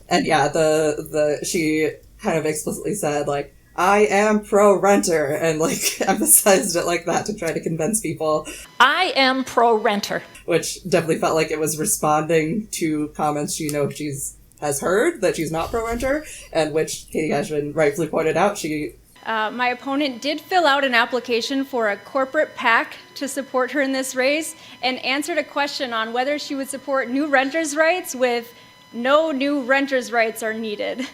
And yeah, she kind of explicitly said, like, I am pro-renter, and like emphasized it like that to try to convince people. I am pro-renter. Which definitely felt like it was responding to comments she has heard that she's not pro-renter, and which Katie Cashman rightfully pointed out. My opponent did fill out an application for a corporate PAC to support her in this race and answered a question on whether she would support new renters' rights with no new renters' rights are needed.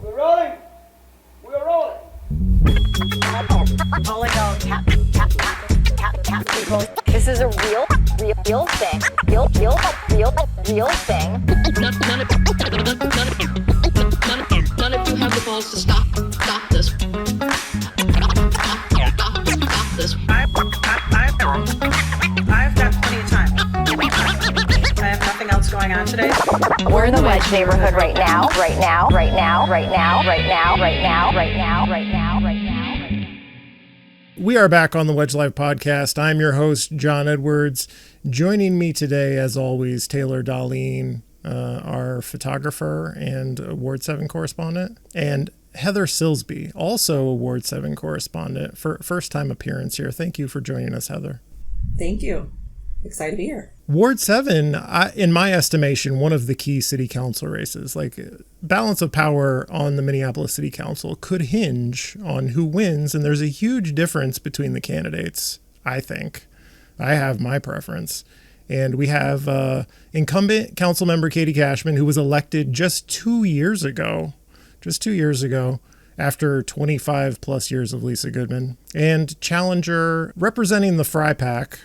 We're rolling. We're rolling. This is a real thing. Real thing. None of you have the balls to stop this. Stop this. I've got plenty of time. I have nothing else going on today. We're in the Wedge neighborhood right now. We are back on the Wedge Live podcast. I'm your host, John Edwards. Joining me today, as always, Taylor Dahlin, our photographer and Ward 7 correspondent, and Heather Silsbee, also a Ward 7 correspondent, for first-time appearance here. Thank you for joining us, Heather. Thank you. Excited to be here. Ward 7, in my estimation, one of the key city council races. Like, balance of power on the Minneapolis City Council could hinge on who wins, and there's a huge difference between the candidates, I think. I have my preference. And we have incumbent Council Member Katie Cashman, who was elected just 2 years ago, after 25 plus years of Lisa Goodman, and challenger representing the Fry Pack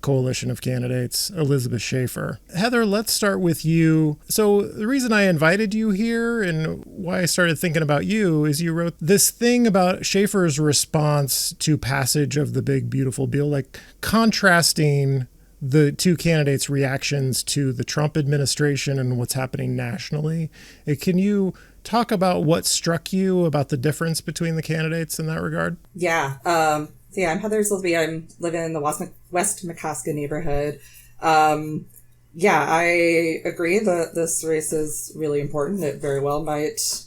coalition of candidates, Elizabeth Shaffer. Heather, let's start with you. So the reason I invited you here and why I started thinking about you is you wrote this thing about Shaffer's response to passage of the big, beautiful bill, like contrasting the two candidates' reactions to the Trump administration and what's happening nationally. Can you talk about what struck you about the difference between the candidates in that regard? Yeah. I'm Heather Silsbee. I'm living in the West McCaska neighborhood. I agree that this race is really important. It very well might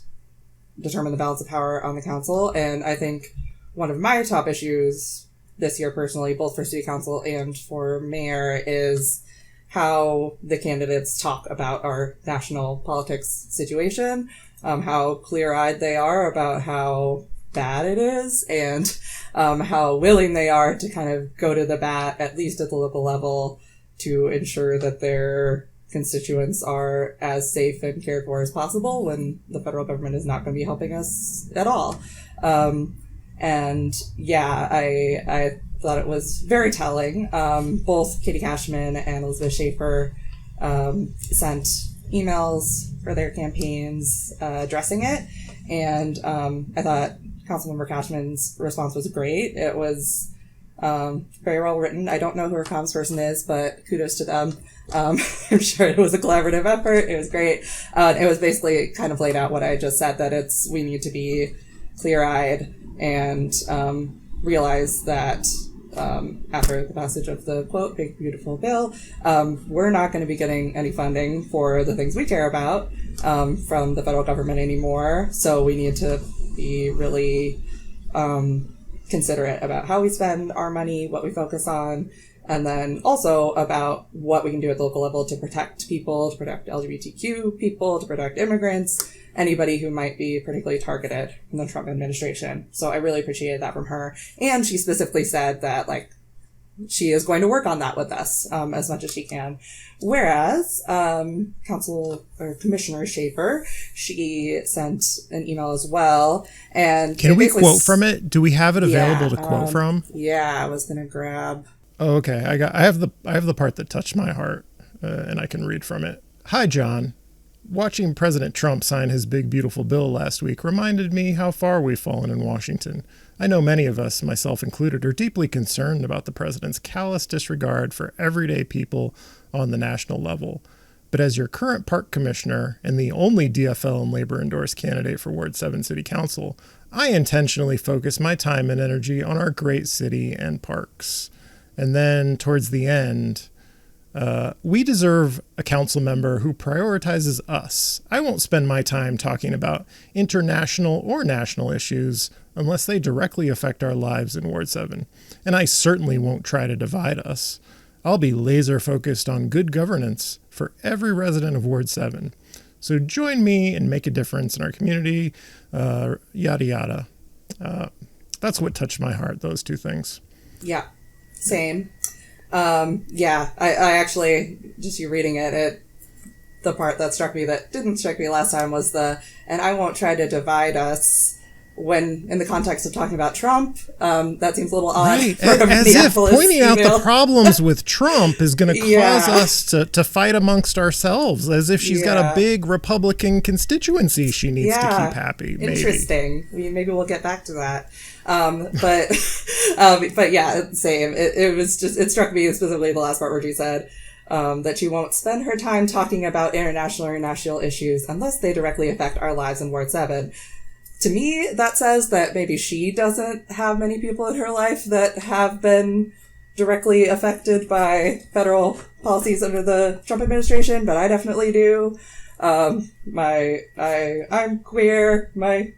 determine the balance of power on the council. And I think one of my top issues this year personally, both for city council and for mayor, is how the candidates talk about our national politics situation, how clear-eyed they are about how bad it is, and how willing they are to kind of go to the bat, at least at the local level, to ensure that their constituents are as safe and cared for as possible when the federal government is not going to be helping us at all. I thought it was very telling. Both Katie Cashman and Elizabeth Shaffer sent emails for their campaigns addressing it. And I thought Councilmember Cashman's response was great. It was very well written. I don't know who her comms person is, but kudos to them. I'm sure it was a collaborative effort. It was great. It was basically kind of laid out what I just said, that we need to be clear-eyed and realize that after the passage of the, quote, big, beautiful bill, we're not going to be getting any funding for the things we care about from the federal government anymore. So we need to be really considerate about how we spend our money, what we focus on, and then also about what we can do at the local level to protect people, to protect LGBTQ people, to protect immigrants, anybody who might be particularly targeted in the Trump administration. So I really appreciated that from her. And she specifically said that, like, she is going to work on that with us as much as she can. Whereas Commissioner Shaffer, she sent an email as well. And can we quote from it? Do we have it available to quote from? Yeah, I was going to grab. Oh, okay. I have the part that touched my heart, and I can read from it. Hi, John. Watching President Trump sign his big, beautiful bill last week reminded me how far we've fallen in Washington. I know many of us, myself included, are deeply concerned about the president's callous disregard for everyday people on the national level. But as your current park commissioner and the only DFL and labor-endorsed candidate for Ward 7 City Council, I intentionally focus my time and energy on our great city and parks. And then towards the end, We deserve a council member who prioritizes us. I won't spend my time talking about international or national issues unless they directly affect our lives in Ward 7. And I certainly won't try to divide us. I'll be laser focused on good governance for every resident of Ward 7. So join me and make a difference in our community, yada, yada. That's what touched my heart, those two things. Yeah, same. I actually, just you reading it, the part that struck me that didn't strike me last time was and I won't try to divide us when in the context of talking about Trump. That seems a little odd. Right, as if pointing out the problems with Trump is going to cause us to fight amongst ourselves, as if she's got a big Republican constituency she needs to keep happy. Maybe. Interesting. Maybe we'll get back to that. But yeah, same. It struck me specifically the last part where she said that she won't spend her time talking about international or national issues unless they directly affect our lives in Ward 7. To me, that says that maybe she doesn't have many people in her life that have been directly affected by federal policies under the Trump administration, but I definitely do. I'm queer. My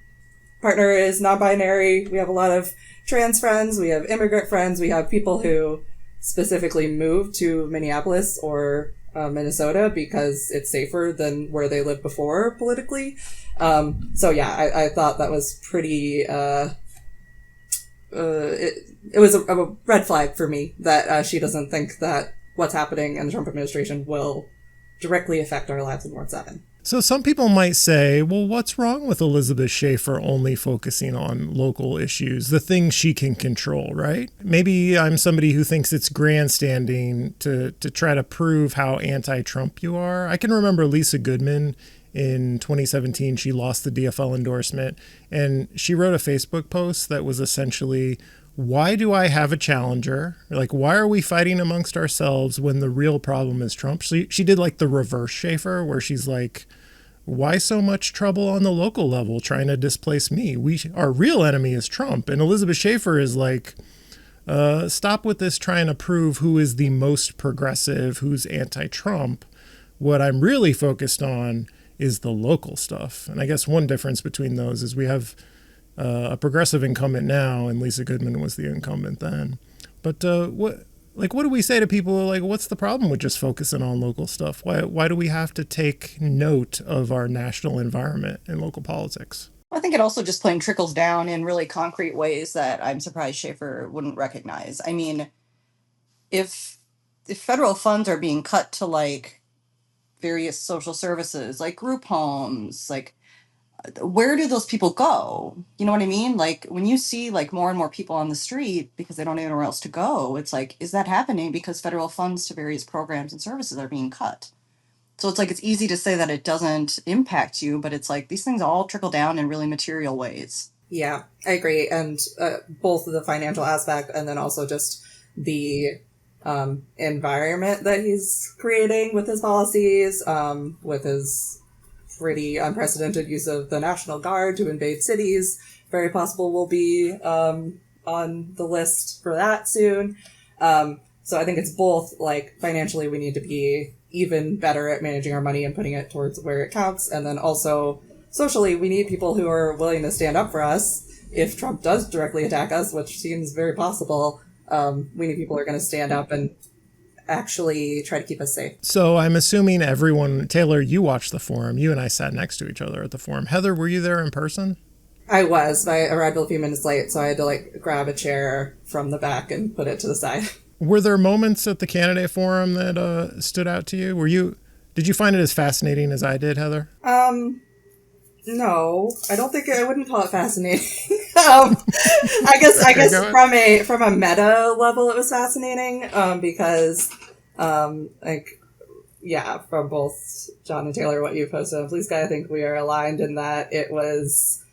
partner is non-binary. We have a lot of trans friends. We have immigrant friends. We have people who specifically moved to Minneapolis or Minnesota because it's safer than where they lived before politically. I thought that was pretty, it was a red flag for me that she doesn't think that what's happening in the Trump administration will directly affect our lives in Ward 7. So some people might say, well, what's wrong with Elizabeth Shaffer only focusing on local issues, the things she can control, right? Maybe I'm somebody who thinks it's grandstanding to try to prove how anti-Trump you are. I can remember Lisa Goodman in 2017, she lost the DFL endorsement, and she wrote a Facebook post that was essentially, why do I have a challenger? Like, why are we fighting amongst ourselves when the real problem is Trump? She did like the reverse Shaffer, where she's like, why so much trouble on the local level trying to displace me? Our real enemy is Trump. And Elizabeth Shaffer is like, stop with this trying to prove who is the most progressive, who's anti-Trump. What I'm really focused on is the local stuff. And I guess one difference between those is we have a progressive incumbent now, and Lisa Goodman was the incumbent then. But what do we say to people? Like, what's the problem with just focusing on local stuff? Why do we have to take note of our national environment in local politics? I think it also just plain trickles down in really concrete ways that I'm surprised Shaffer wouldn't recognize. I mean, if federal funds are being cut to like various social services, like group homes, like where do those people go? You know what I mean? Like when you see like more and more people on the street because they don't have anywhere else to go, it's like, is that happening because federal funds to various programs and services are being cut? So it's like, it's easy to say that it doesn't impact you, but it's like these things all trickle down in really material ways. Yeah, I agree. And both the financial aspect and then also just the environment that he's creating with his policies, with his pretty unprecedented use of the National Guard to invade cities. Very possible we'll be on the list for that soon. So I think it's both like financially we need to be even better at managing our money and putting it towards where it counts. And then also socially, we need people who are willing to stand up for us if Trump does directly attack us, which seems very possible. We need people who are going to stand up and actually try to keep us safe. So I'm assuming everyone, Taylor, you watched the forum. You and I sat next to each other at the forum. Heather, were you there in person? I was. I arrived a few minutes late, so I had to like grab a chair from the back and put it to the side. Were there moments at the candidate forum that stood out to you? Did you find it as fascinating as I did, Heather? No, I don't think I wouldn't call it fascinating. I guess from a meta level, it was fascinating, because, from both John and Taylor, what you posted on Blue Sky, I think we are aligned in that it was,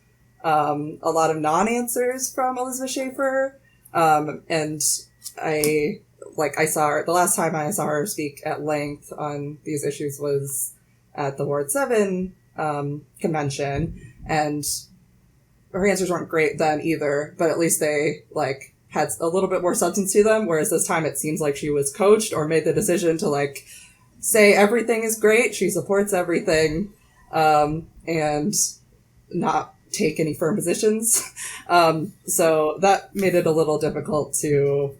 a lot of non-answers from Elizabeth Shaffer. And I saw her, the last time I saw her speak at length on these issues was at the Ward 7 convention, and her answers weren't great then either, but at least they had a little bit more substance to them, whereas this time it seems like she was coached or made the decision to like say everything is great, she supports everything, and not take any firm positions. So that made it a little difficult to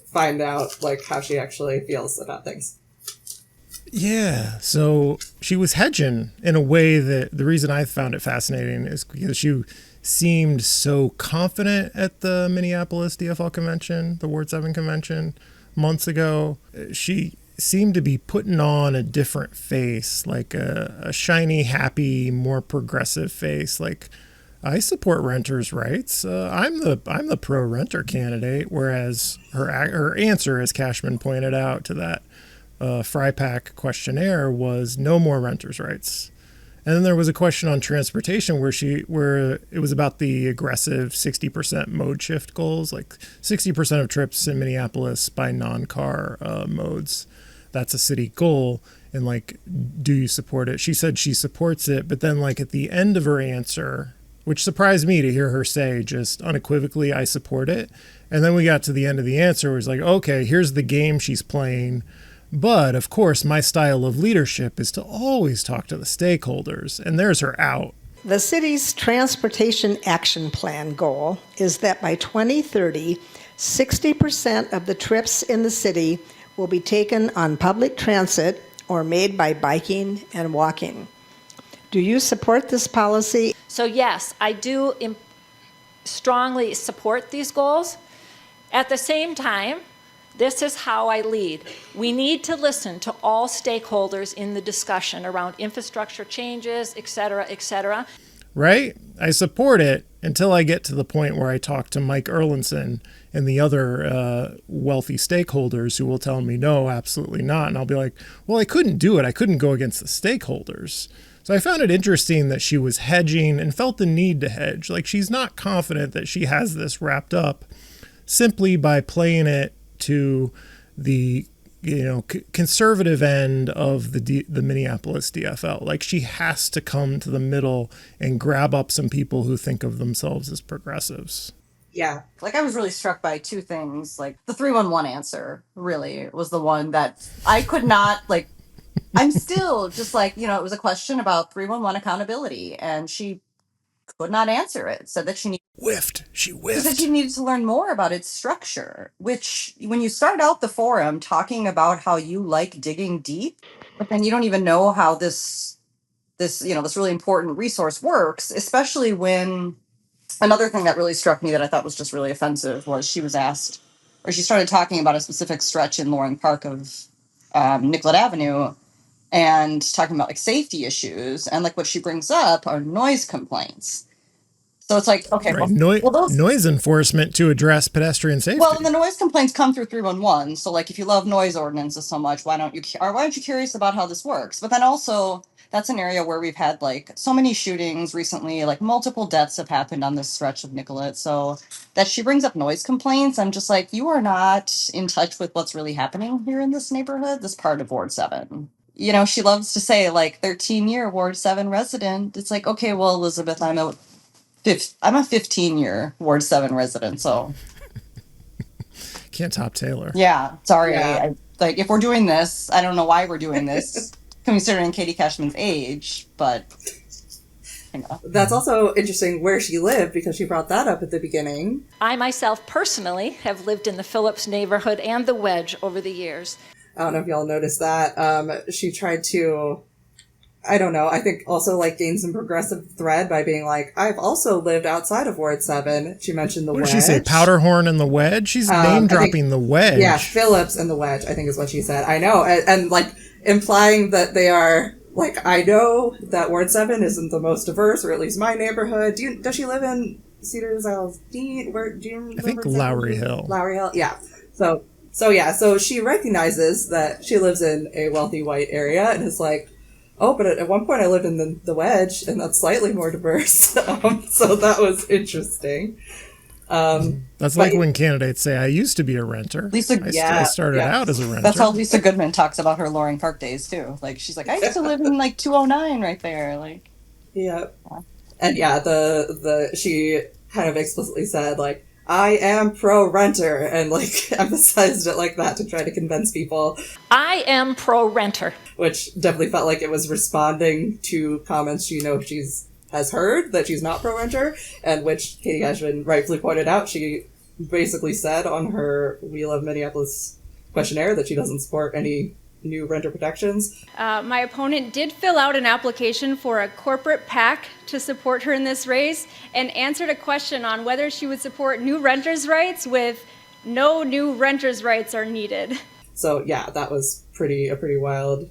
find out like how she actually feels about things. Yeah, so she was hedging in a way that the reason I found it fascinating is because she seemed so confident at the Minneapolis DFL convention, the Ward 7 convention months ago. She seemed to be putting on a different face, like a shiny, happy, more progressive face. Like, I support renters' rights. I'm the pro-renter candidate. Whereas her answer, as Cashman pointed out to that FRIPAC questionnaire, was no more renters' rights. And then there was a question on transportation where it was about the aggressive 60% mode shift goals, like 60% of trips in Minneapolis by non-car modes. That's a city goal. And like, do you support it? She said she supports it, but then like at the end of her answer, which surprised me to hear her say just unequivocally, I support it. And then we got to the end of the answer, where it was like, okay, here's the game she's playing. But of course, my style of leadership is to always talk to the stakeholders, and there's her out. The city's Transportation Action Plan goal is that by 2030, 60% of the trips in the city will be taken on public transit or made by biking and walking. Do you support this policy? So yes, I do strongly support these goals. At the same time, this is how I lead. We need to listen to all stakeholders in the discussion around infrastructure changes, et cetera, et cetera. Right? I support it until I get to the point where I talk to Mike Erlinson and the other wealthy stakeholders who will tell me, no, absolutely not. And I'll be like, well, I couldn't do it. I couldn't go against the stakeholders. So I found it interesting that she was hedging and felt the need to hedge. Like, she's not confident that she has this wrapped up simply by playing it to the conservative end of the Minneapolis DFL. Like, she has to come to the middle and grab up some people who think of themselves as progressives. Yeah. Like, I was really struck by two things. Like, the 311 answer really was the one that I could not, like, I'm still just like, it was a question about 311 accountability, and she could not answer it. Said that she needed She She said she needed to learn more about its structure, which when you start out the forum talking about how you like digging deep, but then you don't even know how this really important resource works, especially when another thing that really struck me that I thought was just really offensive was she was asked, or she started talking about a specific stretch in Loring Park of Nicollet Avenue and talking about like safety issues. And like what she brings up are noise complaints. So it's like, okay, right. those noise enforcement to address pedestrian safety. Well, and the noise complaints come through 311. So like, if you love noise ordinances so much, why aren't you curious about how this works? But then also, that's an area where we've had like so many shootings recently, like multiple deaths have happened on this stretch of Nicollet. So that she brings up noise complaints, I'm just like, you are not in touch with what's really happening here in this neighborhood, this part of Ward 7. She loves to say like 13-year Ward 7 resident. It's like, okay, well, Elizabeth, I'm a 15-year Ward 7 resident, so can't top Taylor. Yeah, sorry. Yeah. If we're doing this, I don't know why we're doing this, considering Katie Cashman's age, but That's also interesting where she lived, because she brought that up at the beginning. I myself personally have lived in the Phillips neighborhood and the Wedge over the years. I don't know if y'all noticed that. She tried to, I don't know, I think also like gain some progressive thread by being like, I've also lived outside of Ward 7. She mentioned the Wedge. What did she say? Powderhorn and the Wedge? She's name dropping the Wedge. Yeah, Phillips and the Wedge, I think is what she said. I know. And like implying that they are, like, I know that Ward 7 isn't the most diverse, or at least my neighborhood. Does she live in Cedars Isles? Do you remember? I think Lowry Hill. Lowry Hill, yeah. So she recognizes that she lives in a wealthy white area and is like, oh, but at one point I lived in the Wedge, and that's slightly more diverse. So that was interesting. That's like when candidates say, I used to be a renter. I started out as a renter. That's how Lisa Goodman talks about her Loring Park days, too. Like, she's like, I used to live in, like, 209 right there. Like, yeah. And yeah, she kind of explicitly said, like, I am pro-renter, and like emphasized it like that to try to convince people. I am pro-renter. Which definitely felt like it was responding to comments has heard that she's not pro-renter, and which Katie Cashman rightfully pointed out. She basically said on her We Love Minneapolis questionnaire that she doesn't support any new renter protections. My opponent did fill out an application for a corporate PAC to support her in this race and answered a question on whether she would support new renters' rights with no new renters' rights are needed. So yeah, that was a pretty wild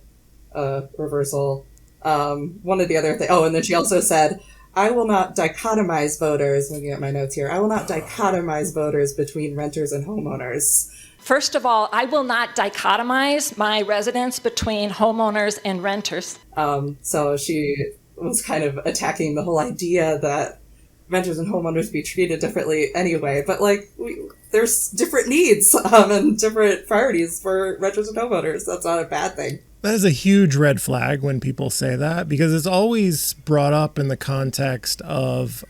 reversal. One of the other things, and then she also said, I will not dichotomize voters, looking at my notes here, I will not dichotomize voters between renters and homeowners. First of all, I will not dichotomize my residents between homeowners and renters. So she was kind of attacking the whole idea that renters and homeowners be treated differently anyway. But like, there's different needs and different priorities for renters and homeowners. That's not a bad thing. That is a huge red flag when people say that, because it's always brought up in the context of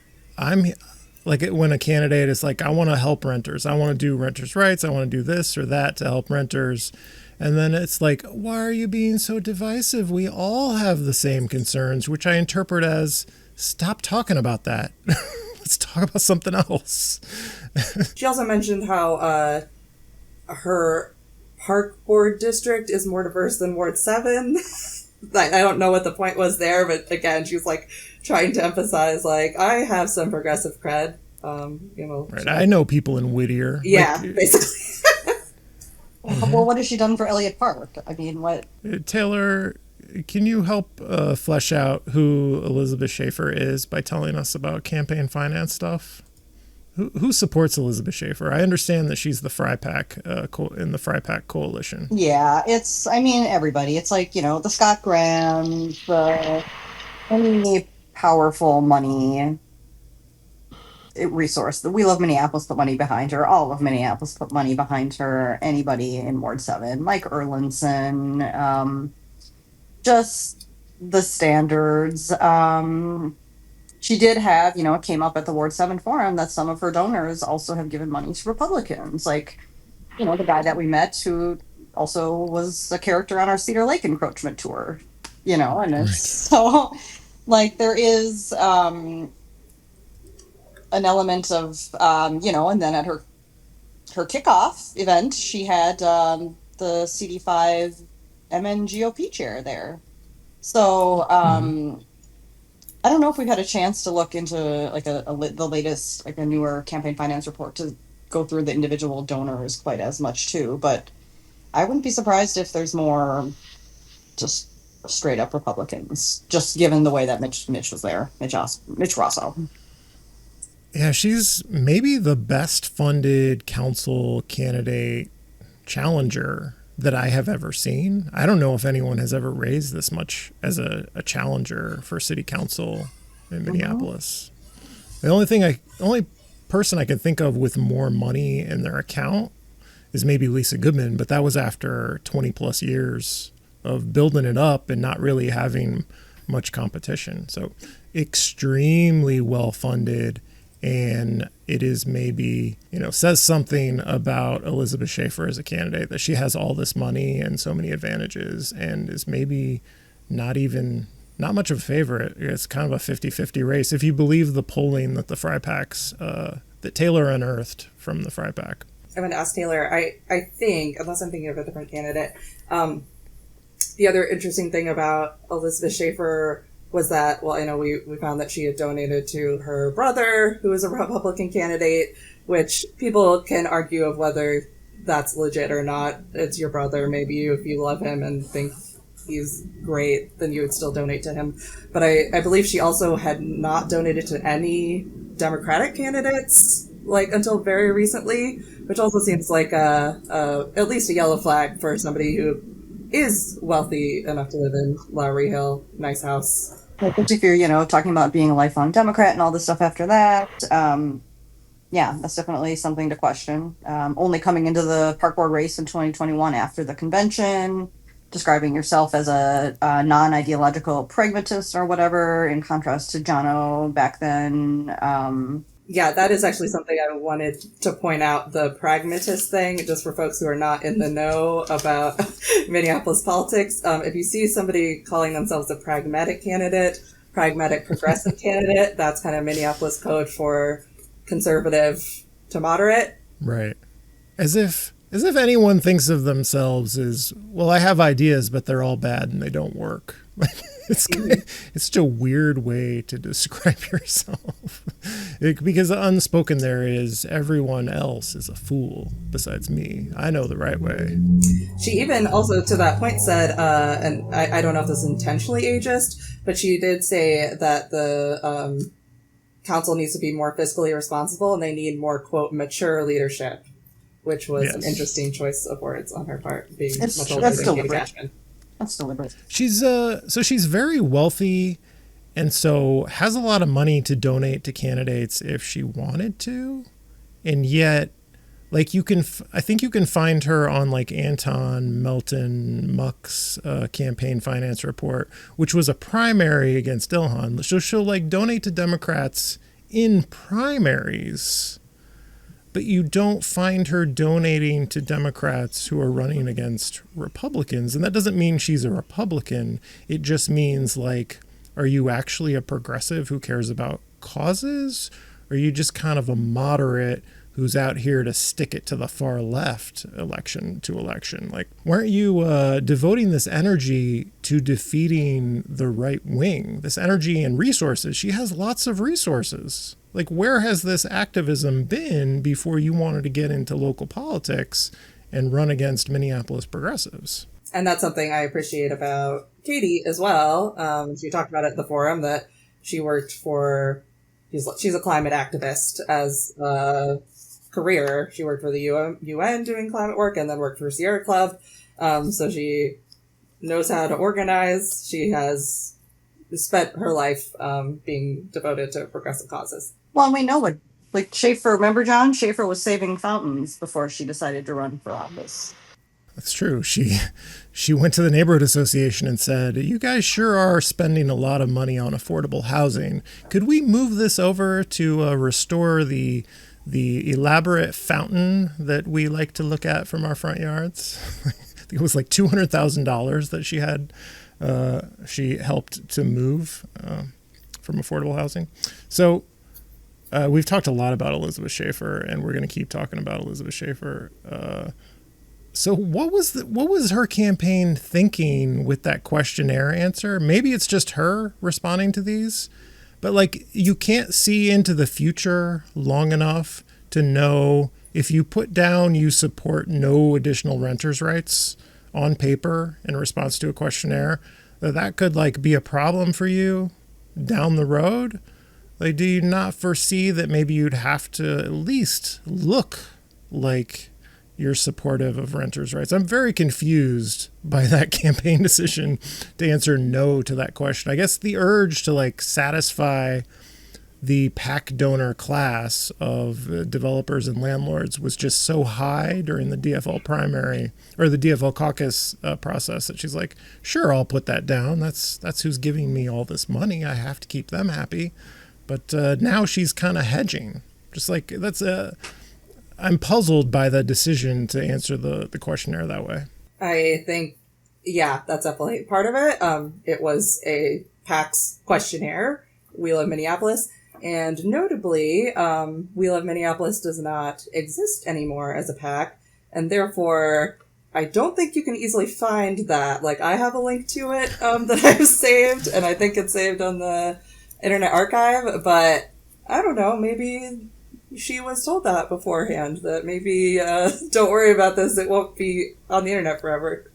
when a candidate is like, I want to help renters. I want to do renters' rights. I want to do this or that to help renters. And then it's like, why are you being so divisive? We all have the same concerns, which I interpret as, stop talking about that. Let's talk about something else. She also mentioned how her park board district is more diverse than Ward 7. I don't know what the point was there, but again, she was like trying to emphasize, like, I have some progressive cred. Right. I know people in Whittier. Yeah, basically. Well, what has she done for Elliott Park? I mean, what? Taylor, can you help flesh out who Elizabeth Shaffer is by telling us about campaign finance stuff? Who supports Elizabeth Shaffer? I understand that she's the FRIPAC in the FRIPAC coalition. Yeah, everybody. It's like, the Scott Graham, any powerful money resource. The We Love Minneapolis put money behind her. All of Minneapolis put money behind her. Anybody in Ward 7. Mike Erlinson. Just the standards. She did have, it came up at the Ward 7 forum that some of her donors also have given money to Republicans. Like, the guy that we met who also was a character on our Cedar Lake encroachment tour, and it's so, like, there is an element of, and then at her kickoff event, she had the CD5 MNGOP chair there. So, I don't know if we've had a chance to look into like the latest, like a newer campaign finance report to go through the individual donors quite as much too, but I wouldn't be surprised if there's more just straight up Republicans, just given the way that Mitch was there, Mitch Rosso. Yeah, she's maybe the best funded council candidate challenger that I have ever seen. I don't know if anyone has ever raised this much as a challenger for city council in Minneapolis. The only person I could think of with more money in their account is maybe Lisa Goodman, but that was after 20 plus years of building it up and not really having much competition. So extremely well funded. And it is maybe, says something about Elizabeth Shaffer as a candidate, that she has all this money and so many advantages and is maybe not much of a favorite. It's kind of a 50-50 race if you believe the polling that the FRIPACs, that Taylor unearthed from the FRIPAC. I'm going to ask Taylor, I think, unless I'm thinking of a different candidate, the other interesting thing about Elizabeth Shaffer was that, we found that she had donated to her brother, who is a Republican candidate, which people can argue of whether that's legit or not. It's your brother. Maybe if you love him and think he's great, then you would still donate to him. But I believe she also had not donated to any Democratic candidates, until very recently, which also seems like at least a yellow flag for somebody who is wealthy enough to live in Lowry Hill, nice house. If you're, talking about being a lifelong Democrat and all this stuff after that, that's definitely something to question. Only coming into the park board race in 2021 after the convention, describing yourself as a non-ideological pragmatist or whatever, in contrast to Jono back then. Yeah, that is actually something I wanted to point out, the pragmatist thing, just for folks who are not in the know about Minneapolis politics. If you see somebody calling themselves a pragmatic candidate, pragmatic progressive candidate, that's kind of Minneapolis code for conservative to moderate. Right. As if anyone thinks of themselves as, well, I have ideas, but they're all bad and they don't work. It's such a weird way to describe yourself. Because the unspoken there is everyone else is a fool besides me. I know the right way. She even also, to that point, said, and I don't know if this is intentionally ageist, but she did say that the council needs to be more fiscally responsible and they need more, quote, mature leadership, which was an interesting choice of words on her part, being much older than Katie Cashman. That's deliberate. She's very wealthy, and so has a lot of money to donate to candidates if she wanted to, and yet, like, I think you can find her on like Anton Melton Muck's campaign finance report, which was a primary against Dahlin. So she'll like donate to Democrats in primaries, but you don't find her donating to Democrats who are running against Republicans. And that doesn't mean she's a Republican. It just means, like, are you actually a progressive who cares about causes? Or are you just kind of a moderate who's out here to stick it to the far left election to election? Like, why aren't you devoting this energy to defeating the right wing? This energy and resources. She has lots of resources. Like, where has this activism been before you wanted to get into local politics and run against Minneapolis progressives? And that's something I appreciate about Katie as well. She talked about it at the forum that she worked for, she's a climate activist as a career. She worked for the UN doing climate work and then worked for Sierra Club. So she knows how to organize. She has spent her life being devoted to progressive causes. Well, and we know what, like Shaffer, remember John? Shaffer was saving fountains before she decided to run for office. That's true. She went to the neighborhood association and said, you guys sure are spending a lot of money on affordable housing. Could we move this over to restore the elaborate fountain that we like to look at from our front yards? I think it was like $200,000 that she had. She helped to move from affordable housing. So we've talked a lot about Elizabeth Shaffer, and we're going to keep talking about Elizabeth Shaffer. So what was her campaign thinking with that questionnaire answer? Maybe it's just her responding to these, but like, you can't see into the future long enough to know if you put down you support no additional renters' rights on paper in response to a questionnaire, that could like be a problem for you down the road. Like, do you not foresee that maybe you'd have to at least look like you're supportive of renters' rights? I'm very confused by that campaign decision to answer no to that question. I guess the urge to like satisfy the PAC donor class of developers and landlords was just so high during the DFL primary or the DFL caucus process that she's like, sure, I'll put that down. That's who's giving me all this money. I have to keep them happy. But now she's kind of hedging. Just like, I'm puzzled by the decision to answer the questionnaire that way. I think, yeah, that's definitely part of it. It was a PAC's questionnaire, We Love Minneapolis. And notably, We Love Minneapolis does not exist anymore as a PAC. And therefore, I don't think you can easily find that. Like, I have a link to it that I've saved, and I think it's saved on the Internet Archive. But I don't know, maybe she was told that beforehand, that maybe don't worry about this, it won't be on the internet forever.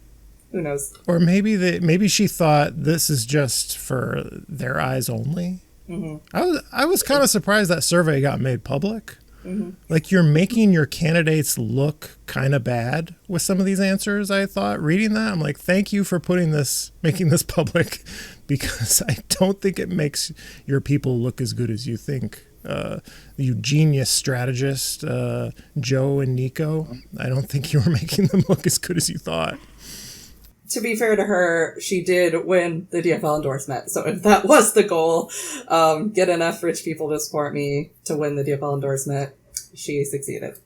Who knows? Or maybe she thought this is just for their eyes only. Mm-hmm. I was kind of surprised that survey got made public. Mm-hmm. Like, you're making your candidates look kind of bad with some of these answers. I thought reading that, I'm like, thank you for making this public, because I don't think it makes your people look as good as you think. You genius strategist, Joe and Nico, I don't think you were making them look as good as you thought. to be fair to her, she did win the DFL endorsement. So if that was the goal, get enough rich people to support me to win the DFL endorsement, she succeeded.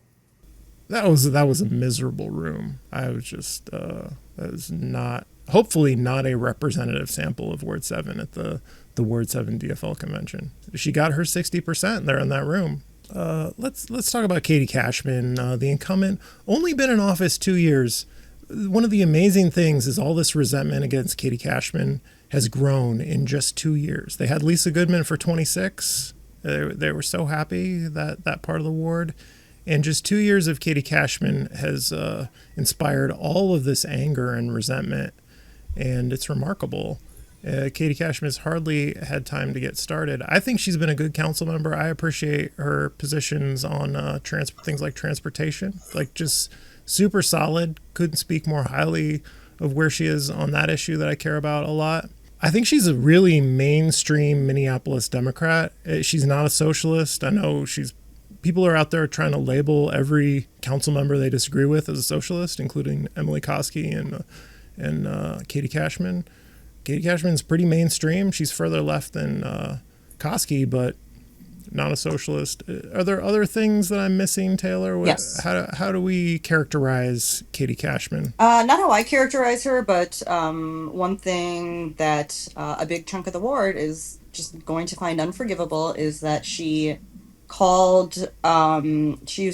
That was a miserable room. I was just, that was not, hopefully not a representative sample of Ward 7 at the Ward 7 DFL convention. She got her 60% there in that room. Let's talk about Katie Cashman, the incumbent, only been in office 2 years. One of the amazing things is all this resentment against Katie Cashman has grown in just 2 years. They had Lisa Goodman for 26. They were so happy that part of the ward. And just 2 years of Katie Cashman has inspired all of this anger and resentment. And it's remarkable. Katie Cashman has hardly had time to get started. I think she's been a good council member. I appreciate her positions on things like transportation, like just super solid. Couldn't speak more highly of where she is on that issue that I care about a lot. I think she's a really mainstream Minneapolis Democrat. She's not a socialist. I know people are out there trying to label every council member they disagree with as a socialist, including Emily Koski and Katie Cashman. Katie Cashman's pretty mainstream. She's further left than Koski, but not a socialist. Are there other things that I'm missing, Taylor? Yes. How do we characterize Katie Cashman? Not how I characterize her, but one thing that a big chunk of the ward is just going to find unforgivable is that she used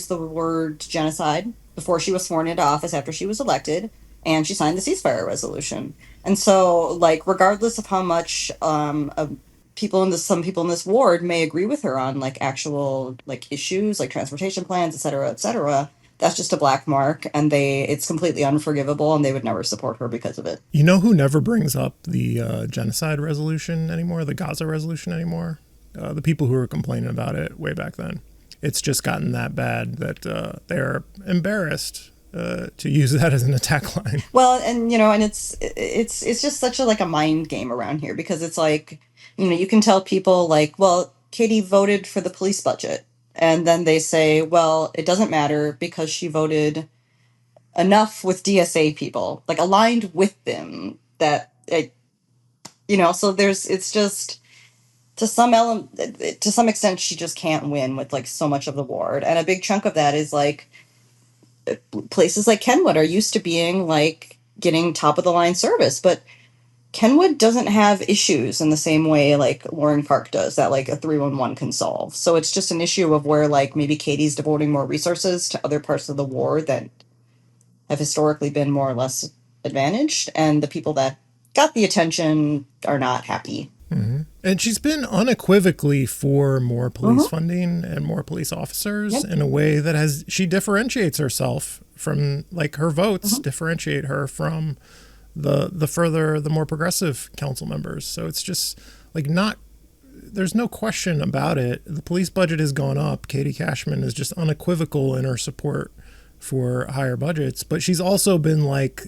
the word genocide before she was sworn into office after she was elected, and she signed the ceasefire resolution. And so, like, regardless of how much some people in this ward may agree with her on like actual like issues like transportation plans, et cetera, that's just a black mark, and it's completely unforgivable, and they would never support her because of it. You know who never brings up the genocide resolution anymore, the Gaza resolution anymore? The people who were complaining about it way back then. It's just gotten that bad that they're embarrassed to use that as an attack line. Well, and it's just such a mind game around here, because it's like, you can tell people like, well, Katie voted for the police budget, and then they say, well, it doesn't matter because she voted enough with DSA people, like aligned with them, that so it's just to some extent she just can't win with like so much of the ward, and a big chunk of that is like places like Kenwood are used to being like getting top of the line service, but Kenwood doesn't have issues in the same way like Loring Park does that like a 311 can solve. So it's just an issue of where like maybe Katie's devoting more resources to other parts of the ward that have historically been more or less advantaged, and the people that got the attention are not happy. Mm-hmm. And she's been unequivocally for more police funding and more police officers in a way that she differentiates herself from, like, her votes differentiate her from the more progressive council members. So it's just like there's no question about it. The police budget has gone up. Katie Cashman is just unequivocal in her support for higher budgets, but she's also been like,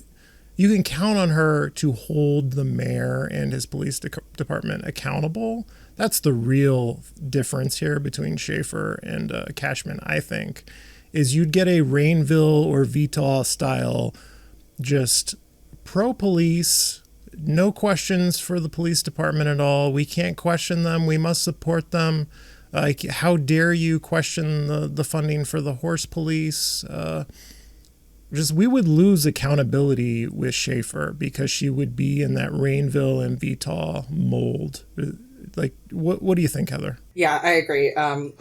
you can count on her to hold the mayor and his police department accountable. That's the real difference here between Shaffer and Cashman, I think, is you'd get a Rainville or Vital style, just pro-police, no questions for the police department at all. We can't question them. We must support them. Like, how dare you question the funding for the horse police? We would lose accountability with Shaffer because she would be in that Rainville and Vital mold. Like, what do you think, Heather? Yeah, I agree. I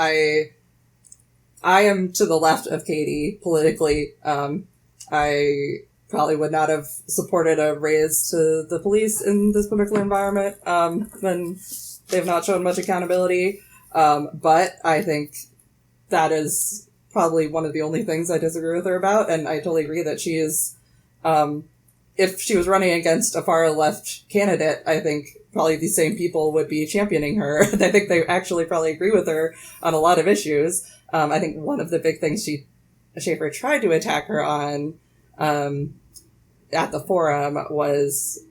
am to the left of Katie politically. I probably would not have supported a raise to the police in this particular environment when they've not shown much accountability. But I think that is probably one of the only things I disagree with her about, and I totally agree that she is, if she was running against a far left candidate, I think probably these same people would be championing her. I think they actually probably agree with her on a lot of issues. I think one of the big things Shaffer tried to attack her on at the forum was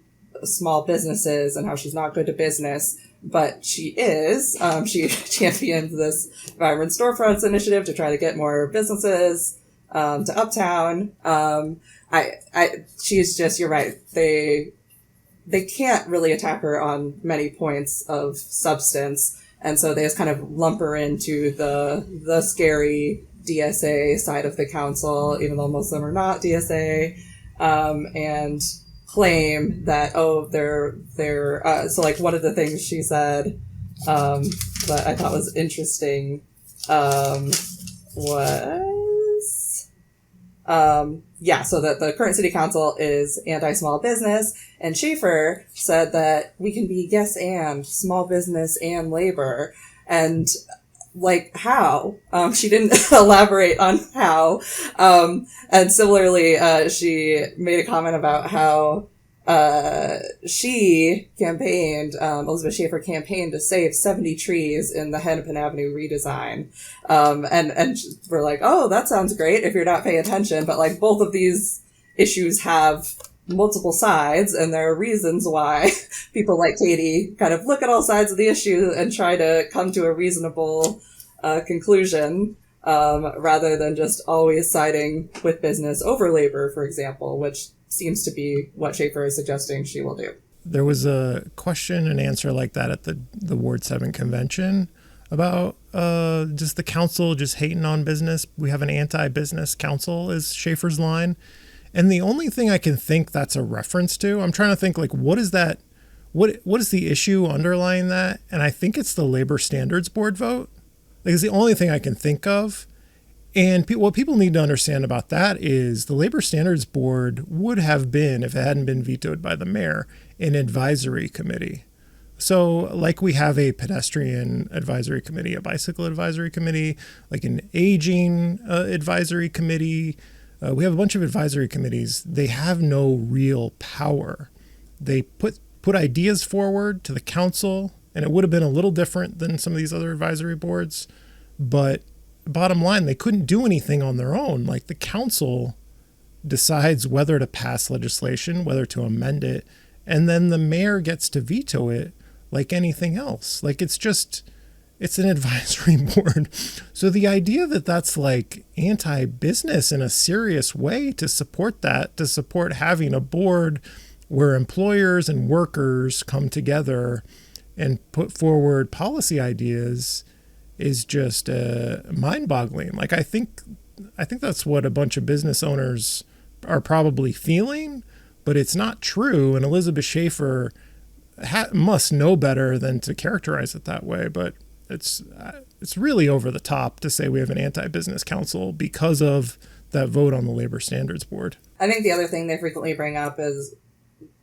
small businesses and how she's not good to business. But she is. She championed this Vibrant Storefronts initiative to try to get more businesses to Uptown. She's just, you're right. They can't really attack her on many points of substance. And so they just kind of lump her into the scary DSA side of the council, even though most of them are not DSA, and claim that, so like one of the things she said, that I thought was interesting, so that the current city council is anti-small business, and Shaffer said that we can be yes and small business and labor, and like how? She didn't elaborate on how. And similarly, she made a comment about how she campaigned, Elizabeth Shaffer campaigned to save 70 trees in the Hennepin Avenue redesign. And we're like, oh, that sounds great if you're not paying attention. But like both of these issues have multiple sides, and there are reasons why people like Katie kind of look at all sides of the issue and try to come to a reasonable conclusion, rather than just always siding with business over labor, for example, which seems to be what Shaffer is suggesting she will do. There was a question and answer like that at the Ward 7 convention about just the council just hating on business. We have an anti-business council is Shaffer's line. And the only thing I can think that's a reference to, I'm trying to think like, what is that? What is the issue underlying that? And I think it's the Labor Standards Board vote. Like, it's the only thing I can think of. And what people need to understand about that is the Labor Standards Board would have been, if it hadn't been vetoed by the mayor, an advisory committee. So like we have a pedestrian advisory committee, a bicycle advisory committee, like an aging advisory committee. We have a bunch of advisory committees. They have no real power. They put ideas forward to the council, and it would have been a little different than some of these other advisory boards. But bottom line, they couldn't do anything on their own. Like the council decides whether to pass legislation, whether to amend it, and then the mayor gets to veto it like anything else. Like it's an advisory board. So the idea that that's like anti-business in a serious way to support having a board where employers and workers come together and put forward policy ideas is just mind-boggling. Like I think that's what a bunch of business owners are probably feeling, but it's not true. And Elizabeth Shaffer must know better than to characterize it that way. But it's really over the top to say we have an anti-business council because of that vote on the Labor Standards Board. I think the other thing they frequently bring up is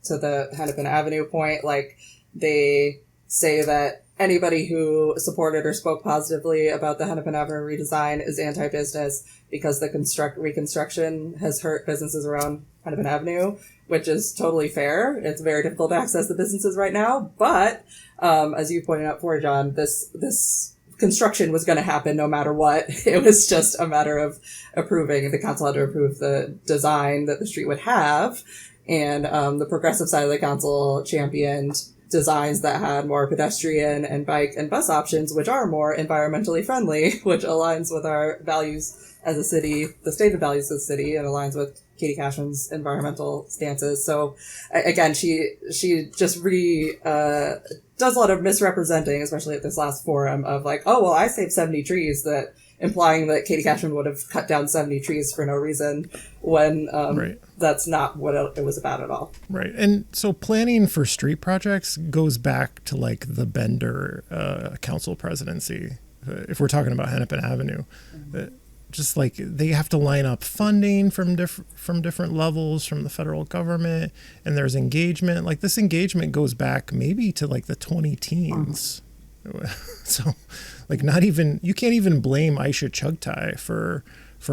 to the Hennepin Avenue point, like they say that anybody who supported or spoke positively about the Hennepin Avenue redesign is anti-business because the reconstruction has hurt businesses around Hennepin Avenue, which is totally fair. It's very difficult to access the businesses right now. But as you pointed out before, John, this construction was going to happen no matter what. It was just a matter of approving. The council had to approve the design that the street would have. And the progressive side of the council championed designs that had more pedestrian and bike and bus options, which are more environmentally friendly, which aligns with our values as a city, the stated values of the city, and aligns with Katie Cashman's environmental stances. So again, she just does a lot of misrepresenting, especially at this last forum, of like, oh, well, I saved 70 trees, that implying that Katie Cashman would have cut down 70 trees for no reason, when Right. That's not what it was about at all. Right. And so planning for street projects goes back to like the Bender council presidency, if we're talking about Hennepin Avenue. Just like they have to line up funding from different levels from the federal government, and there's engagement. Like this engagement goes back maybe to like the 2010s. So like you can't even blame Aisha Chugtai for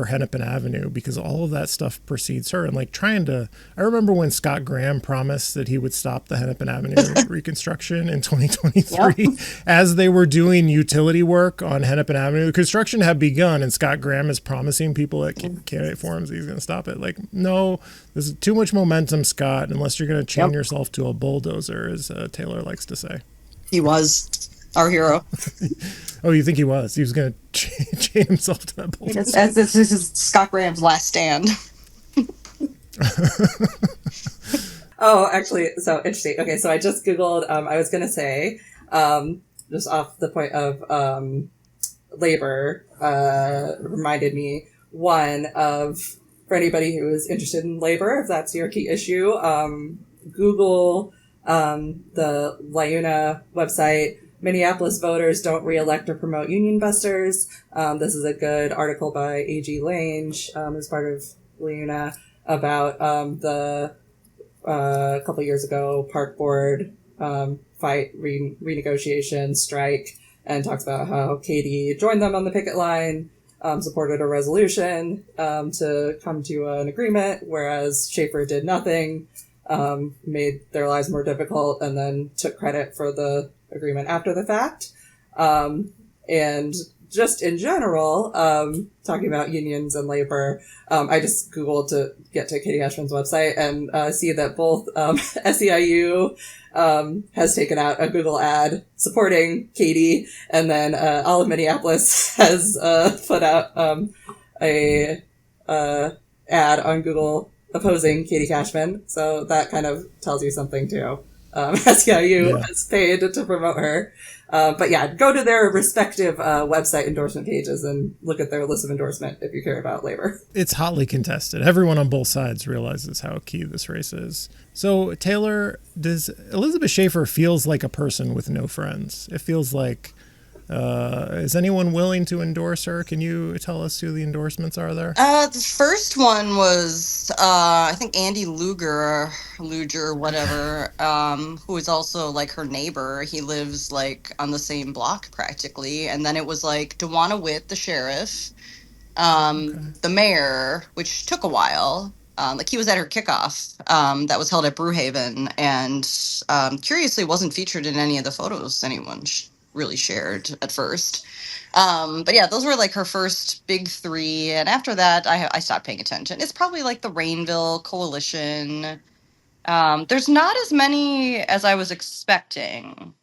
Hennepin Avenue, because all of that stuff precedes her. And like I remember when Scott Graham promised that he would stop the Hennepin Avenue reconstruction in 2023, yep. As they were doing utility work on Hennepin Avenue. The construction had begun, and Scott Graham is promising people at candidate forums he's going to stop it. Like, no, there's too much momentum, Scott, unless you're going to chain yourself to a bulldozer, as Taylor likes to say. He was. Our hero. Oh, you think he was? He was going to chain himself to that pole. As this is Scott Graham's last stand. Oh, actually, so interesting. Okay, so I just Googled, I was going to say, just off the point of labor, reminded me, one of, for anybody who is interested in labor, if that's your key issue, Google the LIUNA website, Minneapolis voters don't re-elect or promote union busters. This is a good article by A.G. Lange, as part of LIUNA, about the a couple years ago park board fight, renegotiation, strike, and talks about how Katie joined them on the picket line, supported a resolution to come to an agreement, whereas Shaffer did nothing, made their lives more difficult, and then took credit for the agreement after the fact. And just in general, talking about unions and labor, I just Googled to get to Katie Cashman's website and see that both SEIU has taken out a Google ad supporting Katie, and then all of Minneapolis has put out a ad on Google opposing Katie Cashman. So that kind of tells you something too. SEIU has paid to promote her. But yeah, go to their respective website endorsement pages and look at their list of endorsement if you care about labor. It's hotly contested. Everyone on both sides realizes how key this race is. So, Taylor, does Elizabeth Shaffer feels like a person with no friends? It feels like, is anyone willing to endorse her? Can you tell us who the endorsements are there? The first one was, I think Andy Luger, whatever, who is also like her neighbor. He lives like on the same block practically. And then it was like DeWanna Witt, the sheriff, the mayor, which took a while. Like he was at her kickoff that was held at Brewhaven, and curiously wasn't featured in any of the photos anyone really shared at first. But yeah, those were like her first big three. And after that, I stopped paying attention. It's probably like the Rainville Coalition. There's not as many as I was expecting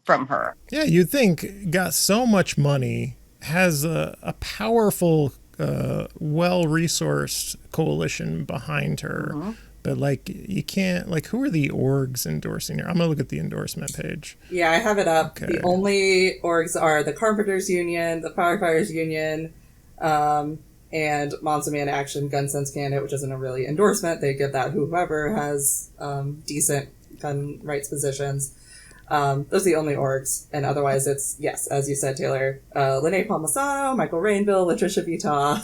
from her. Yeah, you'd think got so much money, has a powerful, well-resourced coalition behind her. Mm-hmm. But, like, you can't, like, who are the orgs endorsing her? I'm going to look at the endorsement page. Yeah, I have it up. Okay. The only orgs are the Carpenters Union, the Firefighters Union, and Moms and Man Action Gun Sense Candidate, which isn't a really endorsement. They give that whoever has decent gun rights positions. Those are the only orgs. And otherwise it's, yes, as you said, Taylor, Lene Palmisano, Michael Rainville, Latricia Vitaw.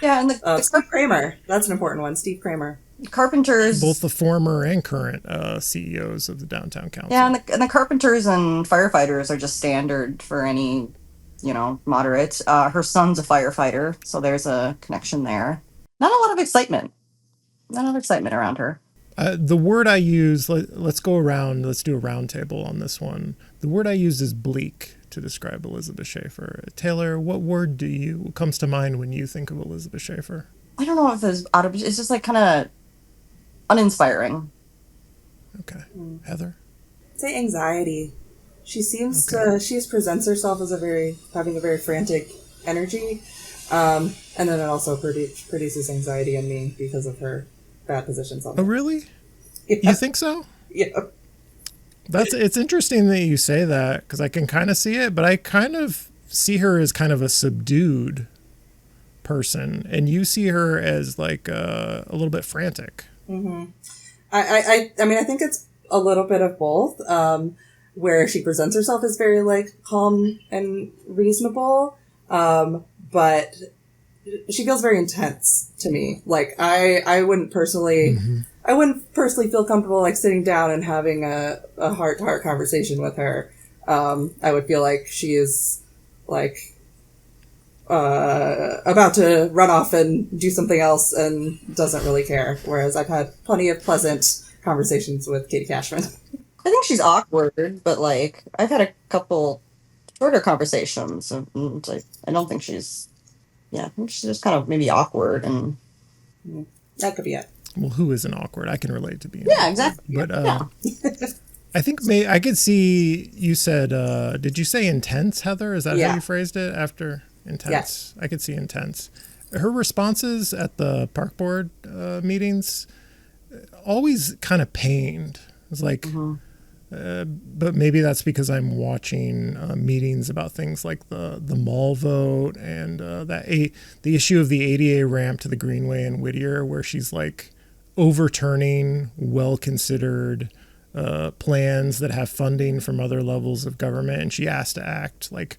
Yeah, and Steve Kramer. That's an important one. Steve Kramer. Carpenters, both the former and current CEOs of the Downtown Council. Yeah, and the Carpenters and Firefighters are just standard for any, moderate. Her son's a firefighter, so there's a connection there. Not a lot of excitement. Around her. The word I use, let's go around, let's do a round table on this one. The word I use is bleak to describe Elizabeth Shaffer. Taylor, what word comes to mind when you think of Elizabeth Shaffer? I don't know if it's just like kind of uninspiring. Okay. Heather? I'd say anxiety. She seems to, she presents herself as having a very frantic energy. And then it also produces anxiety in me because of her bad positions on Oh, really? Yeah. You think so? Yeah. It's interesting that you say that, because I can kind of see it, but I kind of see her as kind of a subdued person, and you see her as like a little bit frantic. Mm-hmm. I mean, I think it's a little bit of both, where she presents herself as very like calm and reasonable, but she feels very intense to me. Like I wouldn't personally feel comfortable like sitting down and having a heart-to-heart conversation with her. I would feel like she is like about to run off and do something else and doesn't really care. Whereas I've had plenty of pleasant conversations with Katie Cashman. I think she's awkward, but like I've had a couple shorter conversations. And, like, I don't think she's. Yeah, I think she's just kind of maybe awkward, and that could be it. Well, who isn't awkward? I can relate to being. Yeah, awkward. exactly. But I think I could see, you said, did you say intense, Heather? Is that how you phrased it after intense? Yeah. I could see intense. Her responses at the park board meetings always kind of pained. It was like, but maybe that's because I'm watching meetings about things like the mall vote and the issue of the ADA ramp to the Greenway in Whittier, where she's like overturning well-considered plans that have funding from other levels of government, and she has to act like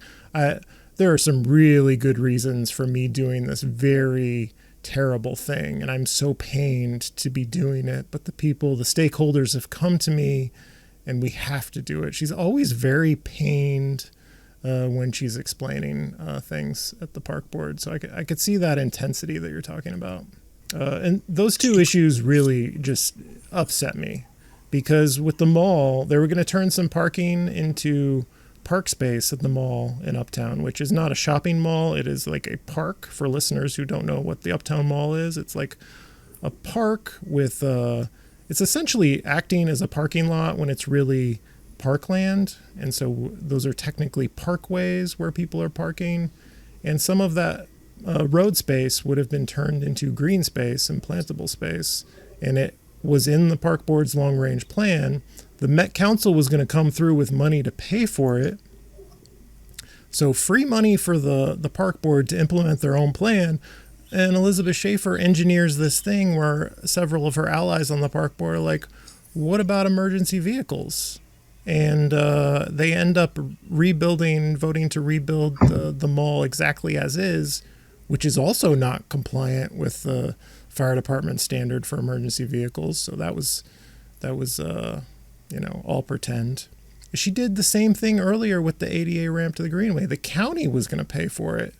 there are some really good reasons for me doing this very terrible thing, and I'm so pained to be doing it, but the stakeholders have come to me and we have to do it. She's always very pained when she's explaining things at the park board. So I could see that intensity that you're talking about. And those two issues really just upset me, because with the mall, they were going to turn some parking into park space at the mall in Uptown, which is not a shopping mall. It is like a park. For listeners who don't know what the Uptown Mall is, it's like a park with it's essentially acting as a parking lot when it's really parkland. And so those are technically parkways where people are parking. And some of that road space would have been turned into green space and plantable space. And it was in the park board's long range plan. The Met Council was going to come through with money to pay for it. So free money for the park board to implement their own plan. And Elizabeth Shaffer engineers this thing where several of her allies on the park board are like, what about emergency vehicles? And they end up voting to rebuild the mall exactly as is, which is also not compliant with the fire department standard for emergency vehicles. So that was all pretend. She did the same thing earlier with the ADA ramp to the Greenway. The county was going to pay for it.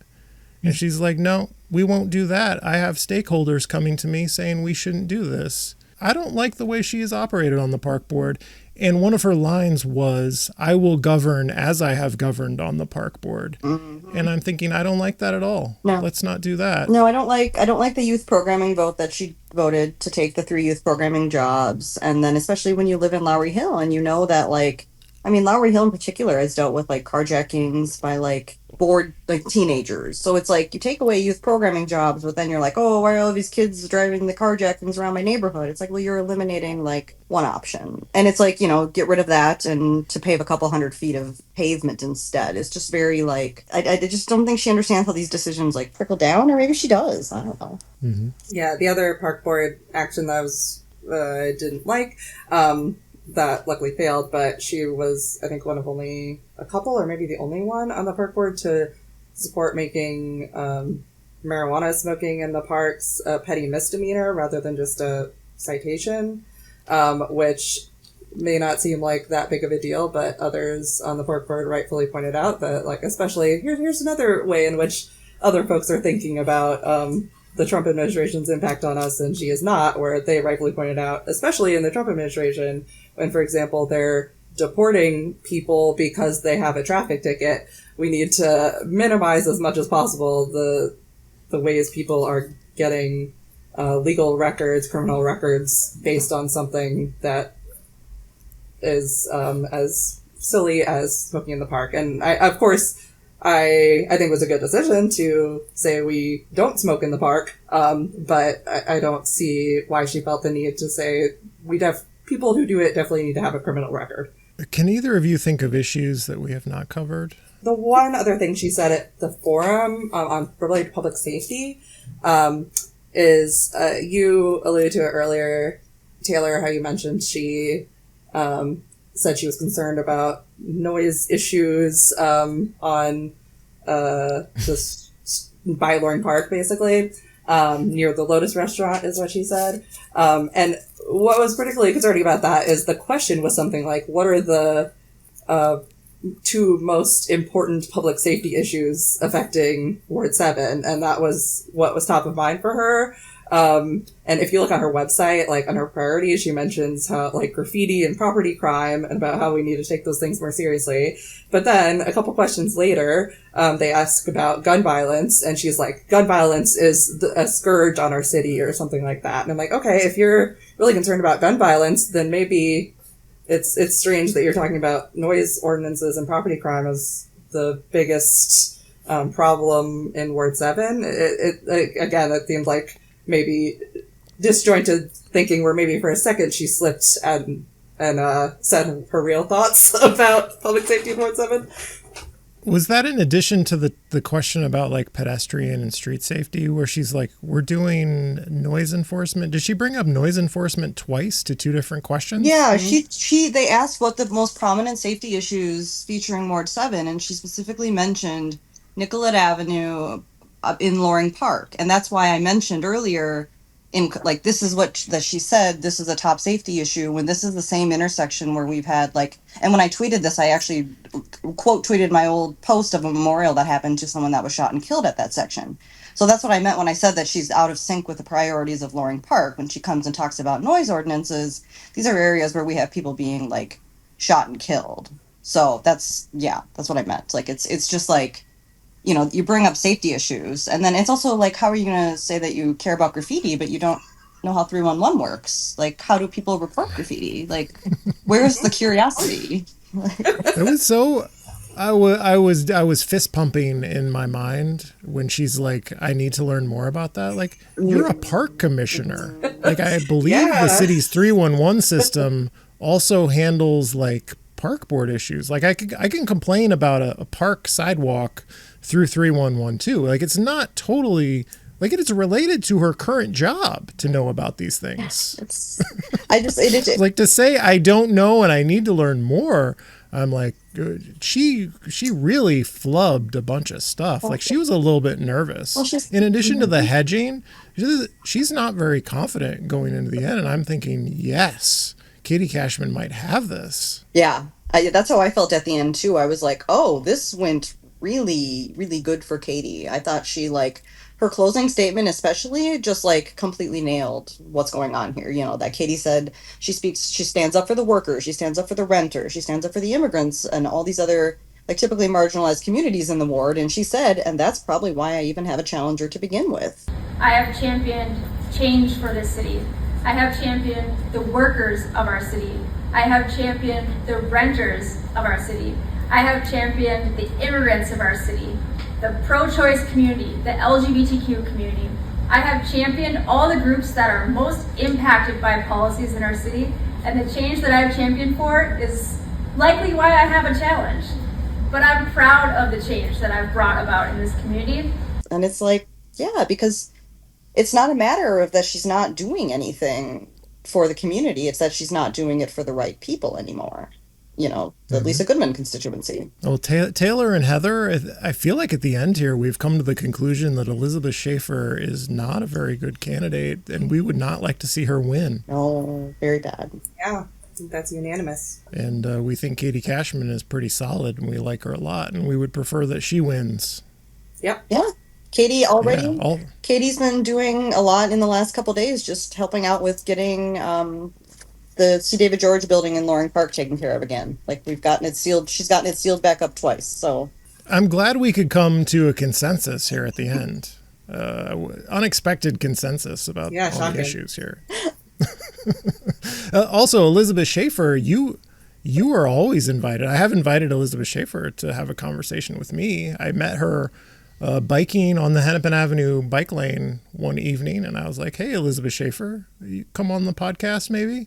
And she's like, no, we won't do that. I have stakeholders coming to me saying we shouldn't do this. I don't like the way she has operated on the park board. And one of her lines was, I will govern as I have governed on the park board. Mm-hmm. And I'm thinking, I don't like that at all. No. Let's not do that. No, I don't like the youth programming vote that she voted to take the 3 youth programming jobs. And then especially when you live in Lowry Hill and you know that Lowry Hill in particular has dealt with carjackings by bored teenagers. So it's you take away youth programming jobs, but then you're like, oh, why are all these kids driving the carjackings around my neighborhood? It's well, you're eliminating one option. And it's get rid of that and to pave a couple 100 feet of pavement instead. It's just very I just don't think she understands how these decisions trickle down, or maybe she does. I don't know. Mm-hmm. Yeah, the other park board action that I didn't like, that luckily failed, but she was, I think, one of only a couple, or maybe the only one on the park board to support making marijuana smoking in the parks a petty misdemeanor rather than just a citation, which may not seem like that big of a deal, but others on the park board rightfully pointed out that, especially, here's another way in which other folks are thinking about the Trump administration's impact on us, and she is not, where they rightfully pointed out, especially in the Trump administration, when, for example, they're deporting people because they have a traffic ticket, we need to minimize as much as possible the ways people are getting legal records, criminal records, based on something that is as silly as smoking in the park. And I think it was a good decision to say we don't smoke in the park, but I don't see why she felt the need to say people who do it definitely need to have a criminal record. Can either of you think of issues that we have not covered? The one other thing she said at the forum on related to public safety is, you alluded to it earlier, Taylor, how you mentioned she said she was concerned about noise issues on this by Loring Park, basically, near the Lotus restaurant is what she said. And what was particularly concerning about that is the question was something like, what are the 2 most important public safety issues affecting Ward 7? And that was what was top of mind for her. And if you look on her website, on her priorities, she mentions how graffiti and property crime and about how we need to take those things more seriously. But then a couple questions later, they ask about gun violence, and she's like, gun violence is a scourge on our city or something like that. And I'm like, okay, if you're really concerned about gun violence, then maybe it's strange that you're talking about noise ordinances and property crime as the biggest problem in Ward 7. Again, it seemed like maybe disjointed thinking where maybe for a second she slipped and said her real thoughts about public safety in Ward 7. Was that in addition to the question about like pedestrian and street safety, where she's like, we're doing noise enforcement? Did she bring up noise enforcement twice to two different questions? Yeah, they asked what the most prominent safety issues featuring Ward 7, and she specifically mentioned Nicollet Avenue in Loring Park. And that's why I mentioned earlier, this is what that she said, this is a top safety issue, when this is the same intersection where we've had and when I tweeted this, I actually quote tweeted my old post of a memorial that happened to someone that was shot and killed at that section. So that's what I meant when I said that she's out of sync with the priorities of Loring Park. When she comes and talks about noise ordinances, these are areas where we have people being shot and killed. So that's what I meant. It's just you bring up safety issues, and then it's also how are you going to say that you care about graffiti, but you don't know how 311 works? How do people report graffiti? Where's the curiosity? It was so. I was fist pumping in my mind when she's like, I need to learn more about that. You're a park commissioner. I believe the city's 311 system also handles park board issues. I can complain about a park sidewalk through 311 too. It's not totally it's related to her current job to know about these things. To say I don't know and I need to learn more. I'm she really flubbed a bunch of stuff. She was a little bit nervous. In addition to the hedging, she's not very confident going into the end. And I'm thinking, yes, Katie Cashman might have this. Yeah, that's how I felt at the end too. I was oh, this went really, really good for Katie. I thought she her closing statement especially just completely nailed what's going on here. That Katie said she stands up for the workers, she stands up for the renters, she stands up for the immigrants and all these other typically marginalized communities in the ward. And she said, and that's probably why I even have a challenger to begin with. I have championed change for this city. I have championed the workers of our city. I have championed the renters of our city. I have championed the immigrants of our city, the pro-choice community, the LGBTQ community. I have championed all the groups that are most impacted by policies in our city, and the change that I've championed for is likely why I have a challenge. But I'm proud of the change that I've brought about in this community. And it's because it's not a matter of that she's not doing anything for the community, it's that she's not doing it for the right people anymore. The Lisa Goodman constituency. Well, Taylor and Heather, I feel like at the end here, we've come to the conclusion that Elizabeth Shaffer is not a very good candidate, and we would not like to see her win. No, very bad. Yeah, I think that's unanimous. And we think Katie Cashman is pretty solid, and we like her a lot, and we would prefer that she wins. Yep. Yeah. Katie already. Yeah, Katie's been doing a lot in the last couple of days, just helping out with getting the C. David George building in Loring Park taken care of again. We've gotten it sealed. She's gotten it sealed back up twice. So I'm glad we could come to a consensus here at the end. Unexpected consensus about all the issues here. Also, Elizabeth Shaffer, you are always invited. I have invited Elizabeth Shaffer to have a conversation with me. I met her biking on the Hennepin Avenue bike lane one evening, and I was like, hey, Elizabeth Shaffer, you come on the podcast maybe?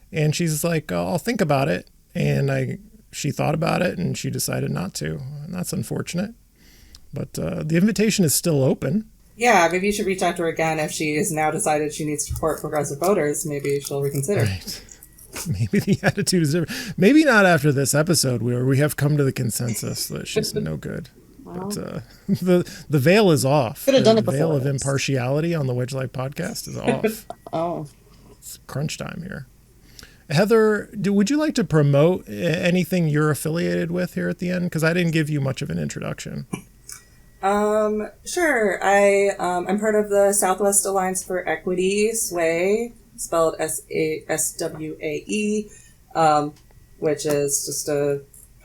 And she's like, I'll think about it. And she thought about it and she decided not to. And that's unfortunate. But the invitation is still open. Yeah, maybe you should reach out to her again if she has now decided she needs to support progressive voters. Maybe she'll reconsider. Right. Maybe the attitude is different. Maybe not after this episode where we have come to the consensus that she's no good. But the veil is off. Could have done it before. The veil of this. Impartiality on the Wedge Life podcast is off. Oh. It's crunch time here. Heather, would you like to promote anything you're affiliated with here at the end? Because I didn't give you much of an introduction. Sure. I'm part of the Southwest Alliance for Equity, SWAE, spelled SWAE, which is just a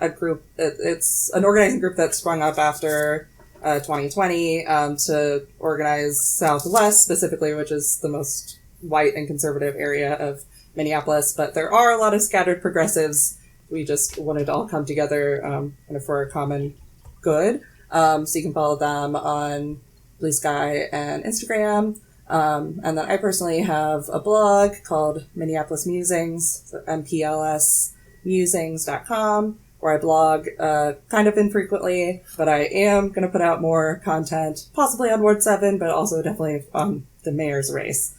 group. It's an organizing group that sprung up after 2020 to organize Southwest specifically, which is the most white and conservative area of Minneapolis, but there are a lot of scattered progressives. We just wanted to all come together kind of for a common good. So you can follow them on Blue Sky and Instagram. And then I personally have a blog called Minneapolis Musings, so mplsmusings.com, where I blog kind of infrequently, but I am going to put out more content, possibly on Ward 7, but also definitely on the mayor's race.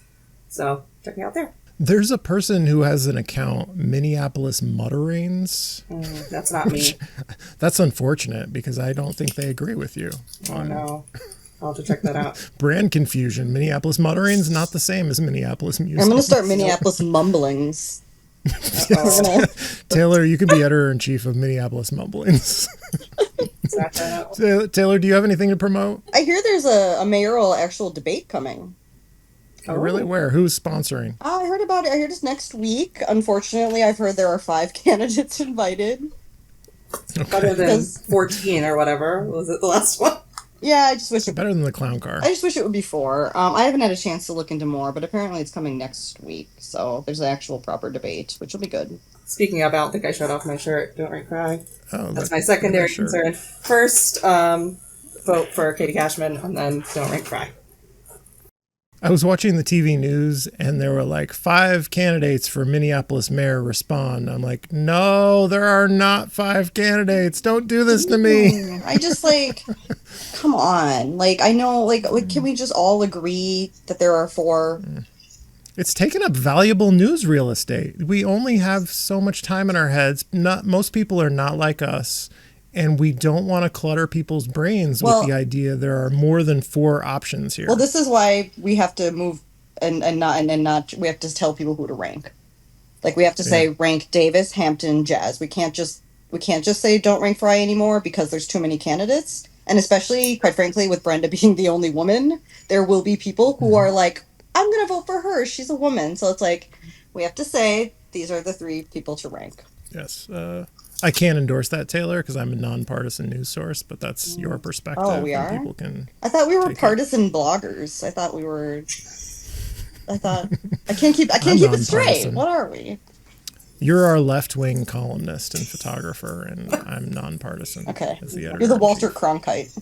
So check me out there. There's a person who has an account, Minneapolis Mutterings. That's not me. That's unfortunate because I don't think they agree with you. Oh, no. I'll have to check that out. Brand confusion. Minneapolis Mutterings, not the same as Minneapolis Musings. I'm going to start Minneapolis Mumblings. Taylor, you could be editor-in-chief of Minneapolis Mumblings. Taylor, do you have anything to promote? I hear there's a mayoral actual debate coming. Oh, really? Where? Who's sponsoring? I heard about it. I heard it's next week. Unfortunately, I've heard there are 5 candidates invited. Okay. Better than 14 or whatever. Was it the last one? Yeah, I just wish it... Better than the clown car. I just wish it would be 4. I haven't had a chance to look into more, but apparently it's coming next week. So there's an actual proper debate, which will be good. Speaking of, I don't think I showed off my shirt. Don't Rink Cry. Oh, that's my secondary concern. First, vote for Katie Cashman, and then Don't Rink Cry. I was watching the TV news and there were like 5 candidates for Minneapolis mayor respond. I'm like, no, there are not 5 candidates. Don't do this to me. I just come on. I know, can we just all agree that there are 4? It's taken up valuable news real estate. We only have so much time in our heads. Most people are not like us. And we don't want to clutter people's brains with the idea there are more than 4 options here. Well, this is why we have to move and not we have to tell people who to rank. We have to say rank Davis, Hampton, Jazz. We can't just say don't rank Fry anymore because there's too many candidates. And especially, quite frankly, with Brenda being the only woman, there will be people who are like, I'm going to vote for her. She's a woman. So it's we have to say these are the 3 people to rank. Yes. I can't endorse that, Taylor, because I'm a nonpartisan news source, but that's your perspective. Oh, we are? People can I thought we were partisan bloggers. I can't keep it straight. What are we? You're our left-wing columnist and photographer, and I'm nonpartisan. Okay. As the editor. You're the Walter Cronkite.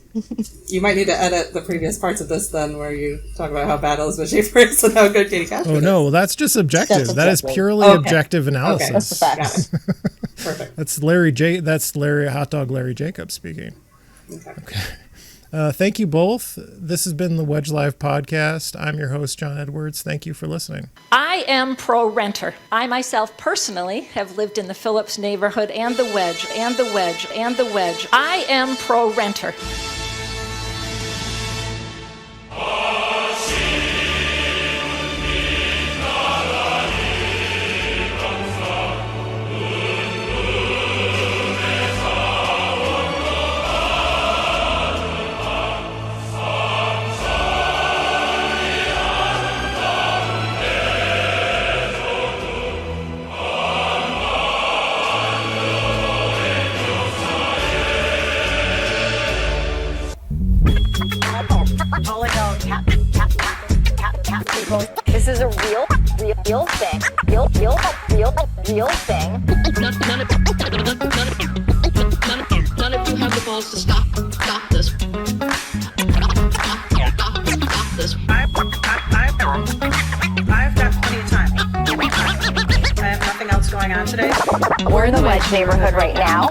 You might need to edit the previous parts of this then, where you talk about how bad Elizabeth Shaffer is and how good Katie Cashman is. Oh, no. Well, that's just objective. That is purely objective analysis. Okay. That's the facts. Perfect. That's Hot Dog Larry Jacobs speaking. Okay. Thank you both. This has been the Wedge Live podcast. I'm your host, John Edwards. Thank you for listening. I am pro-renter. I myself personally have lived in the Phillips neighborhood and the Wedge, and the Wedge, and the Wedge. I am pro-renter. This is a real thing. Real thing. None of you have the balls to stop this. Stop this. I've got plenty of time. I have nothing else going on today. We're in the Wedge neighborhood right now.